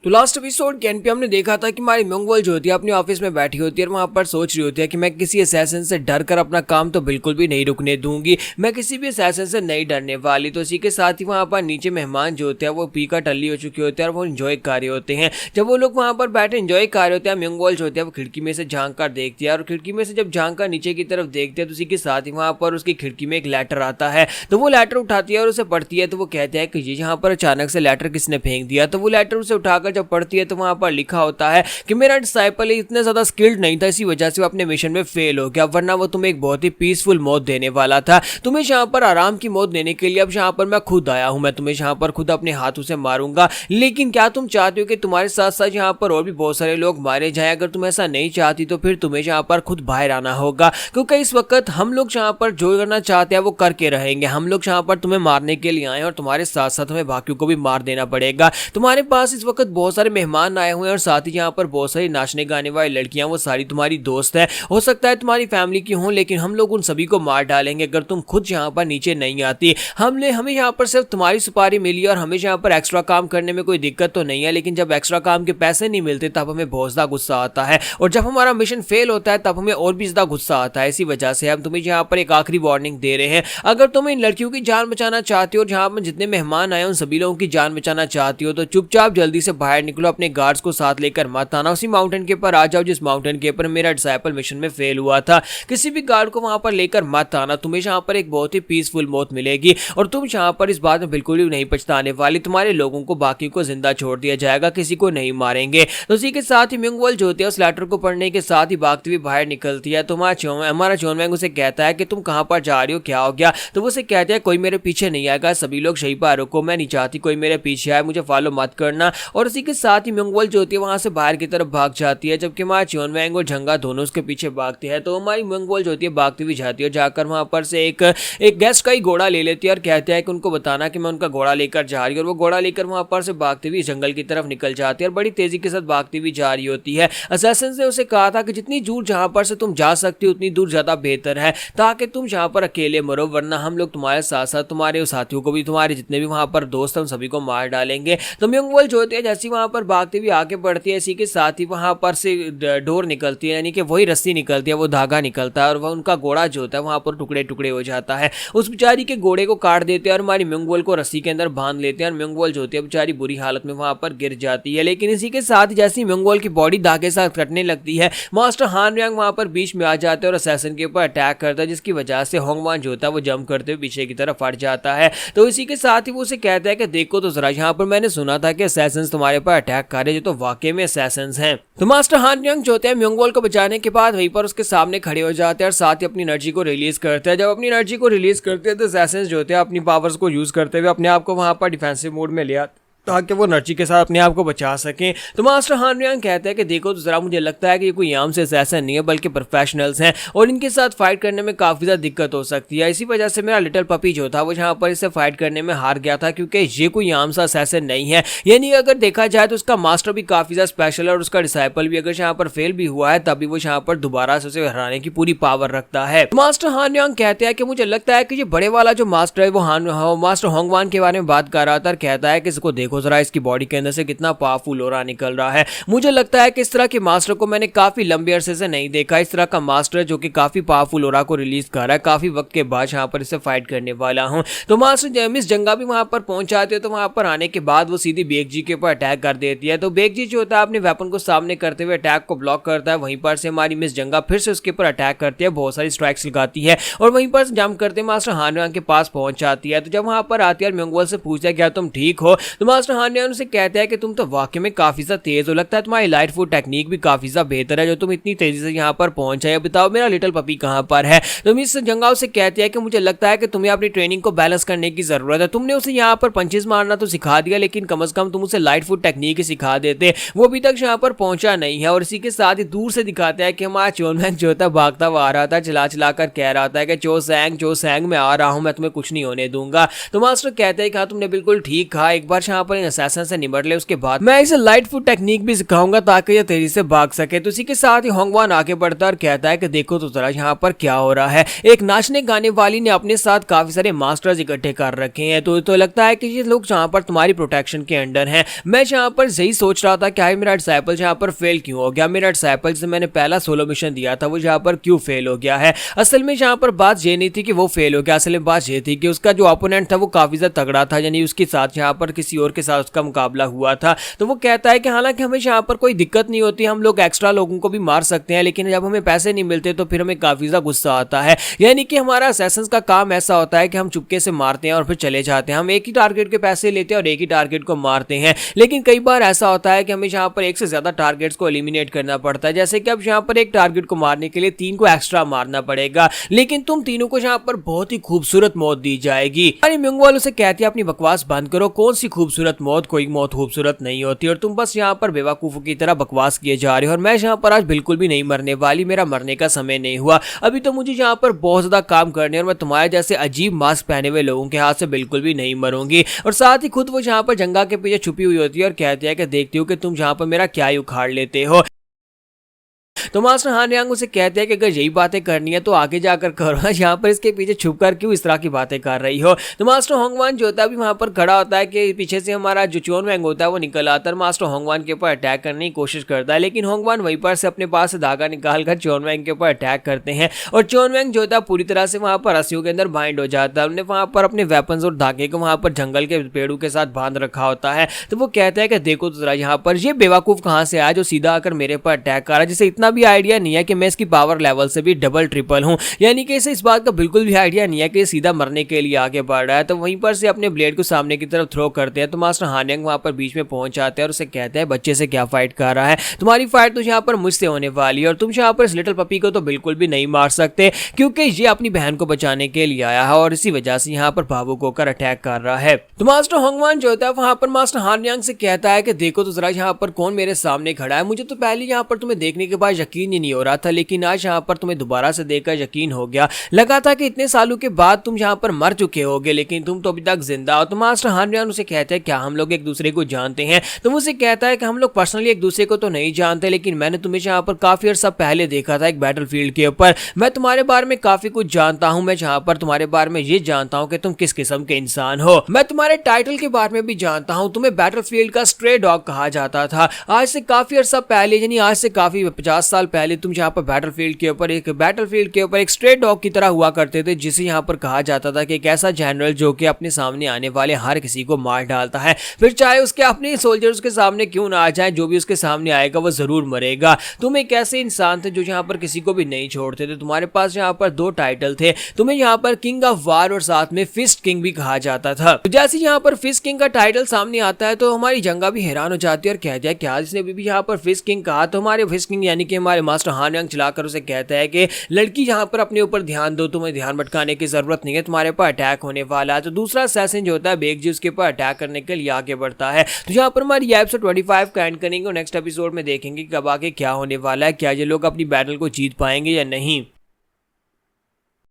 तो last episode के and पे हमने देखा था कि हमारी मंगवल जो होती है अपने ऑफिस में बैठी होती है और वहां पर सोच रही होती है कि मैं किसी असैसिन से डर कर अपना काम तो बिल्कुल भी नहीं रुकने दूंगी, मैं किसी भी असैसिन से नहीं डरने वाली। तो इसी के साथ ही वहां पर नीचे मेहमान जो होते हैं वो पी कर टल्ली हो चुके होते हैं और वो इन्जॉय कर रहे होते हैं। जब वो लोग वहां पर बैठे इन्जॉय कर रहे होते हैं, मंगवल जो होती है वो खिड़की में से झांक कर देखती है और खिड़की में से जब झांक कर नीचे की तरफ देखते हैं तो उसी के साथ ही वहां पर उसकी खिड़की में एक लेटर आता है। तो वो लेटर उठाती है और उसे पढ़ती है। तो वो कहते हैं कि ये यहाँ पर अचानक से लेटर किसने फेंक दिया। तो वो लेटर उसे उठाकर जब पढ़ती है तो वहां पर लिखा होता है कि मेरा डिसाइपल इतना ज्यादा स्किल्ड नहीं था, इसी वजह से वो अपने मिशन में फेल हो गया, वरना वो तुम्हें एक बहुत ही पीसफुल मौत देने वाला था। तुम्हें यहाँ पर आराम की मौत देने के लिए अब यहाँ पर मैं खुद आया हूँ, मैं तुम्हें यहाँ पर खुद अपने हाथों से मारूंगा। लेकिन क्या तुम चाहते हो कि तुम्हारे साथ साथ यहाँ पर और भी बहुत सारे लोग मारे जाएं? अगर तुम ऐसा नहीं चाहती तो फिर तुम्हें यहाँ पर खुद बाहर आना होगा, क्योंकि इस वक्त हम लोग यहाँ पर जो करना चाहते हैं वो करके रहेंगे। हम लोग यहाँ पर तुम्हें मारने के लिए आए और तुम्हारे साथ साथ हमें बाकियों को भी मार देना पड़ेगा। तुम्हारे पास इस वक्त बहुत सारे मेहमान आए हुए हैं और साथ ही यहाँ पर बहुत सारी नाचने गाने वाली लड़कियां, वो सारी तुम्हारी दोस्त है, हो सकता है तुम्हारी फैमिली की हों, लेकिन हम लोग उन सभी को मार डालेंगे अगर तुम खुद यहाँ पर नीचे नहीं आती। हमें यहाँ पर सिर्फ तुम्हारी सुपारी मिली और हमें यहाँ पर एक्स्ट्रा काम करने में कोई दिक्कत तो नहीं है, लेकिन जब एक्स्ट्रा काम के पैसे नहीं मिलते तब हमें बहुत ज्यादा गुस्सा आता है और जब हमारा मिशन फेल होता है तब हमें और भी ज्यादा गुस्सा आता है। इसी वजह से हम तुम्हें यहाँ पर एक आखिरी वार्निंग दे रहे हैं, अगर तुम इन लड़कियों की जान बचाना चाहती हो और जहाँ पर जितने मेहमान आए उन सभी लोगों की जान बचाना चाहती हो तो चुपचाप जल्दी से बाहर निकलो, अपने गार्ड्स को साथ लेकर मत आना, उसी माउंटेन के ऊपर आ जाओ जिस माउंटेन के ऊपर मेरा डिसाइपल मिशन में फेल हुआ था। किसी भी गार्ड को वहां पर लेकर मत आना, तुम्हें यहाँ पर एक बहुत ही पीसफुल मौत मिलेगी और तुम यहाँ पर इस बात में बिल्कुल भी नहीं पछताने वाली। तुम्हारे लोगों को बाकी को जिंदा छोड़ दिया जाएगा, किसी को नहीं मारेंगे। तो उसी के साथ ही मंगवल जो होती है उस लेटर को पढ़ने के साथ ही भागती हुई बाहर निकलती है। तो हमारा चोनमैंग उसे कहता है कि तुम कहाँ पर जा रही हो, क्या हो गया? तो वो उसे कहते हैं कोई मेरे पीछे नहीं आएगा, सभी लोग सही पर रुको, मैं नहीं चाहती कोई मेरे पीछे आए, मुझे फॉलो मत करना। और उसी के साथ ही मंगवल जो होती है वहां से बाहर की तरफ भाग जाती है, जबकि हमारा चोनमैंग और झंगा दोनों उसके पीछे भागते हैं। तो हमारी मंगवल जो होती है भागती हुई जाती है, जाकर वहां पर से एक गेस्ट का ही घोड़ा ले लेती है और कहते हैं कि उनको बताना कि मैं उनका घोड़ा लेकर जा रही हूँ। और वो घोड़ा लेकर वहां पर से भागती हुई जंगल की तरफ निकल जाती है और बड़ी तेजी के साथ भागती हुई जा रही होती है। असैसिन से उसे कहा था कि जितनी दूर जहां पर से तुम जा सकती हो उतनी दूर ज्यादा बेहतर है, ताकि तुम जहां पर अकेले मरो, वरना हम लोग तुम्हारे साथ साथ तुम्हारे साथियों को भी, तुम्हारे जितने भी वहां पर दोस्त हैं उन सभी को मार डालेंगे। तो मंगवल जो होती है जैसी वहां पर भागती हुई आगे बढ़ती है, इसी के साथ ही वहां पर से डोर निकलती है, यानी कि वही रस्सी निकलती है, वो धागा निकलता है और वह उनका घोड़ा जो होता है वहां पर टुकड़े टुकड़े हो जाता है। उस बेचारी के घोड़े को काट देते हैं और हमारी मंगवल को रस्सी के अंदर बांध लेते हैं और मंगवल जो होती है बेचारी बुरी हालत में वहां पर गिर जाती है। लेकिन इसी के साथ ही जैसी मंगवल की बॉडी धागे साथ कटने लगती है, मास्टर हान यांग वहां पर बीच में आ जाते हैं और असैसिन के ऊपर अटैक करता है, जिसकी वजह से होंगवान जो होता है वो जंप करते हुए पीछे की तरफ फट जाता है। तो इसी के साथ ही वो उसे कहता है कि देखो तो जरा, यहाँ पर मैंने सुना था कि असैसिन्स तुम्हारे पर अटैक कर रहे हैं, जो तो वाकई में असैसिन्स हैं। तो मास्टर हान यांग जो होते हैं मंगवल को बचाने के बाद वहीं पर उसके सामने खड़े हो जाते हैं और साथ ही अपनी एनर्जी को रिलीज करते हैं। जब अपनी एनर्जी को रिलीज करते हैं तो असैसिन्स जो होते हैं अपनी पावर्स को यूज करते हुए अपने आप को वहां पर डिफेंसिव मोड में ले आते ताकि वो एनर्जी के साथ अपने आप को बचा सकें। तो मास्टर हान यांग कहता है कि देखो तो जरा, मुझे लगता है कि ये कोई आम से असैसिन नहीं है बल्कि प्रोफेशनल्स हैं और इनके साथ फाइट करने में काफी ज्यादा दिक्कत हो सकती है। इसी वजह से मेरा लिटिल पपी जो था वो यहाँ पर इससे फाइट करने में हार गया था, क्योंकि ये कोई आम सा असैसिन नहीं है। यानी अगर देखा जाए तो उसका मास्टर भी काफी ज्यादा स्पेशल है और उसका डिसाइपल भी, अगर यहाँ पर फेल भी हुआ है तभी वो यहाँ पर दोबारा से उसे हराने की पूरी पावर रखता है। मास्टर हान यांग कहते हैं कि मुझे लगता है कि ये बड़े वाला जो मास्टर है वो मास्टर होंगवान के बारे में बात कर रहा था और कहता है कि इसको देखो जरा, इसकी बॉडी के अंदर से कितना पावरफुल ऑरा निकल रहा है। मुझे लगता है कि इस तरह के मास्टर को मैंने काफी लंबे अरसे से नहीं देखा, इस तरह का मास्टर जो कि काफी पावरफुल ऑरा को रिलीज कर रहा है। काफी वक्त के बाद यहाँ पर इससे फाइट करने वाला हूँ। तो मास्टर मिस जंगा भी वहां पर पहुंच जाते हैं। तो वहां पर आने के बाद वो सीधी बेगजी के ऊपर अटैक कर देती है। तो बेगजी जो होता है अपने वेपन को सामने करते हुए अटैक को ब्लॉक करता है। वहीं पर से हमारी मिस जंगा फिर से उसके ऊपर अटैक करती है, बहुत सारी स्ट्राइक्स लगाती है और वहीं पर जंप करते मास्टर हान यांग के पास पहुंच जाती है। तो जब वहां पर आती है मंगवल से पूछता है क्या तुम ठीक हो, तो मास्टर हान यांग उनसे कहता है कि तुम तो वाकई में काफी ज्यादा तेज हो, लगता है तुम्हारी लाइट फुट टेक्निक भी काफी ज्यादा बेहतर है जो तुम इतनी तेजी से यहाँ पर पहुंच आए। बताओ मेरा लिटिल पपी कहाँ पर है? तो मिस जंगाओ से कहती है कि मुझे लगता है कि तुम्हें अपनी ट्रेनिंग को बैलेंस करने की जरूरत है। तुमने उसे यहाँ पर पंचेस मारना तो सिखा दिया, लेकिन कम से कम तुम उसे लाइट फुट टेक्निक ही सिखा देते, वो अभी तक यहाँ पर पहुंचा नहीं है। और इसी के साथ ही दूर से दिखाता है कि हमारा चोनमैंग जो था भागता हुआ आ रहा था, चला चला कर कह रहा था कि चो सैंग मैं आ रहा हूँ, मैं तुम्हें कुछ नहीं होने दूंगा। तो मास्टर कहते हैं कि हाँ तुमने बिल्कुल ठीक कहा, एक बार यहाँ पर इन असैसिन से निपट ले। उसके बाद मैं इसे लाइट फुट टेक्निक भी सिखाऊंगा ताकि ये तेजी से भाग सके। तो इसी के साथ ही होंगवान आगे बढ़ता है और कहता है कि देखो तो जरा यहाँ पर क्या हो रहा है। एक नाचने गाने वाली ने अपने साथ काफी सारे मास्टर्स इकट्ठे कर रखे हैं, तो लगता है कि ये लोग जहाँ पर तुम्हारी प्रोटेक्शन के अंडर हैं। मैं जहाँ पर यही सोच रहा था कि हाय मेरा डिसाइपल यहाँ पर फेल क्यों हो गया, मेरा डिसाइपल से मैंने पहला सोलो मिशन दिया था वो यहाँ पर क्यों फेल हो गया है। असल में यहाँ पर बात ये नहीं थी कि वो फेल हो गया, असल में बात ये थी कि उसका जो ओपोनेंट था वो काफी ज्यादा तगड़ा था, यानी उसके साथ यहाँ पर किसी और के साथ उसका मुकाबला हुआ था। तो वो कहता है कि हालांकि हमें यहाँ पर कोई दिक्कत नहीं होती, हम लोग एक्स्ट्रा लोगों को भी मार सकते हैं, लेकिन जब हमें पैसे नहीं मिलते तो फिर हमें काफी ज्यादा गुस्सा आता है। यानी कि हमारा असैसिन्स का काम ऐसा होता है कि हम चुपके से मारते हैं और फिर चले जाते हैं। हम एक ही टारगेट के पैसे लेते हैं और एक ही टारगेट को मारते हैं, लेकिन कई बार ऐसा होता है कि हमें यहाँ पर एक से ज्यादा टारगेट्स को एलिमिनेट करना पड़ता है। जैसे कि अब यहाँ पर एक टारगेट को मारने के लिए 3 को एक्स्ट्रा मारना पड़ेगा, लेकिन तुम तीनों को यहाँ पर बहुत ही खूबसूरत मौत दी जाएगी। अरे म्योंग वालों से कहती है अपनी बकवास बंद करो, कौन सी खूबसूरत मौत, कोई मौत खूबसूरत नहीं होती और तुम बस यहाँ पर बेवकूफों की तरह बकवास किए जा रहे हो। और मैं यहाँ पर आज बिल्कुल भी नहीं मरने वाली, मेरा मरने का समय नहीं हुआ, अभी तो मुझे यहाँ पर बहुत ज्यादा काम करने और मैं तुम्हारे जैसे अजीब मास्क पहने हुए लोगों के हाथ से बिल्कुल भी नहीं मरूंगी। और साथ ही खुद वो यहाँ पर जंगा के पीछे छुपी हुई होती है और कहती है कि देखती हूँ कि तुम यहाँ पर मेरा क्या ही उखाड़ लेते हो। तो मास्टर हानयांग उसे कहते हैं कि अगर यही बातें करनी है तो आगे जाकर करो, यहाँ पर इसके पीछे छुपकर क्यों इस तरह की बातें कर रही हो। तो मास्टर होंगवान जो होता है भी वहां पर खड़ा होता है कि पीछे से हमारा जो चोनवेंग होता है वो निकल आता है, मास्टर होंगवान के ऊपर अटैक करने की कोशिश करता है, लेकिन होंगवान वहीं पर से अपने पास से धागा निकालकर चोनवेंग के ऊपर अटैक करते हैं और चोनवेंग जो होता है पूरी तरह से वहां पर रस्सियों के अंदर बाइंड हो जाता है। उन्होंने वहां पर अपने वेपन्स और धागे को वहां पर जंगल के पेड़ों के साथ बांध रखा होता है। तो वो कहता है कि देखो तो जरा यहाँ पर ये बेवकूफ कहाँ से आया जो सीधा आकर मेरे पर अटैक कर रहा है, जिसे इतना भी आइडिया नहीं है कि मैं इसकी पावर लेवल से भी डबल ट्रिपल हूं, यानी कि इसे इस बात का बिल्कुल भी आइडिया नहीं है कि सीधा मरने के लिए आगे बढ़ रहा है। तो वहीं पर से अपने ब्लेड को सामने की तरफ थ्रो करते हैं। तो मास्टर हानयांग वहां पर बीच में पहुंच जाते हैं और उसे कहते हैं बच्चे से क्या फाइट कर रहा है, तुम्हारी फाइट तो यहाँ पर मुझसे होने वाली है और तुम यहाँ पर इस लिटिल पपी को तो बिल्कुल भी नहीं मार सकते क्योंकि ये अपनी बहन को बचाने के लिए आया है और इसी वजह से यहाँ पर भावुक होकर अटैक कर रहा है। तो मास्टर होंगवान जो होता है वहां पर मास्टर हानयांग से कहता है कि देखो तो जरा यहाँ पर कौन मेरे सामने खड़ा है, मुझे तो पहले यहाँ पर तुम्हें देखने के बाद यकीन ही नहीं हो रहा था, लेकिन आज यहाँ पर तुम्हें दोबारा से देखकर यकीन हो गया, लगा था कि इतने सालों के बाद तुम यहाँ पर मर चुके होगे लेकिन तुम तो अभी तक जिंदा हो। तो मास्टर हानयांग उसे कहते हैं क्या हम लोग एक दूसरे को जानते हैं। तो मुझे कहता है कि हम लोग पर्सनली एक दूसरे को तो नहीं जानते, लेकिन मैंने तुम्हें यहाँ पर काफी अर्सा पहले देखा था एक बैटलफील्ड के ऊपर, मैं तुम्हारे बारे में काफी कुछ जानता हूँ, मैं जहाँ पर तुम्हारे बारे में ये जानता हूँ कि तुम किस किस्म के इंसान हो, मैं तुम्हारे टाइटल के बारे में भी जानता हूँ, तुम्हें बैटलफील्ड का स्ट्रे डॉग कहा जाता था। आज से काफी अर्सा पहले यानी आज से काफी 50 साल पहले तुम यहाँ पर बैटलफील्ड के ऊपर एक स्ट्रे डॉग की तरह हुआ करते थे, जिसे यहाँ पर कहा जाता था कि एक ऐसा जनरल जो कि अपने सामने आने वाले हर किसी को मार डालता है, फिर चाहे उसके अपने सोल्जर्स के सामने क्यों ना आ जाए, जो भी उसके सामने आएगा वो जरूर मरेगा। तुम एक ऐसे इंसान थे जो यहाँ पर किसी को भी नहीं छोड़ते थे, तुम्हारे पास यहाँ पर 2 टाइटल थे, तुम्हें यहाँ पर किंग ऑफ वार और साथ में फिस्ट किंग भी कहा जाता था। तो जैसे यहाँ पर फिस्ट किंग का टाइटल सामने आता है तो हमारी जंगा भी हैरान हो जाती है और कहती है क्या इसने भी यहाँ पर फिस्ट किंग कहा। तो हमारे फिस्ट किंग यानी कि हमारे मास्टर हानयांग चलाकर उसे कहता है कि लड़की यहाँ पर अपने ऊपर ध्यान दो, तुम्हें ध्यान भटकाने की जरूरत नहीं है, तुम्हारे पर अटैक होने वाला है। तो दूसरा असैसिन जो होता है बेगजी उसके ऊपर अटैक करने के लिए आगे बढ़ता है। तो यहाँ पर हमारी एपिसोड 25 का एंड करेंगे और नेक्स्ट एपिसोड में देखेंगे कब आगे क्या होने वाला है, क्या ये लोग अपनी बैटल को जीत पाएंगे या नहीं।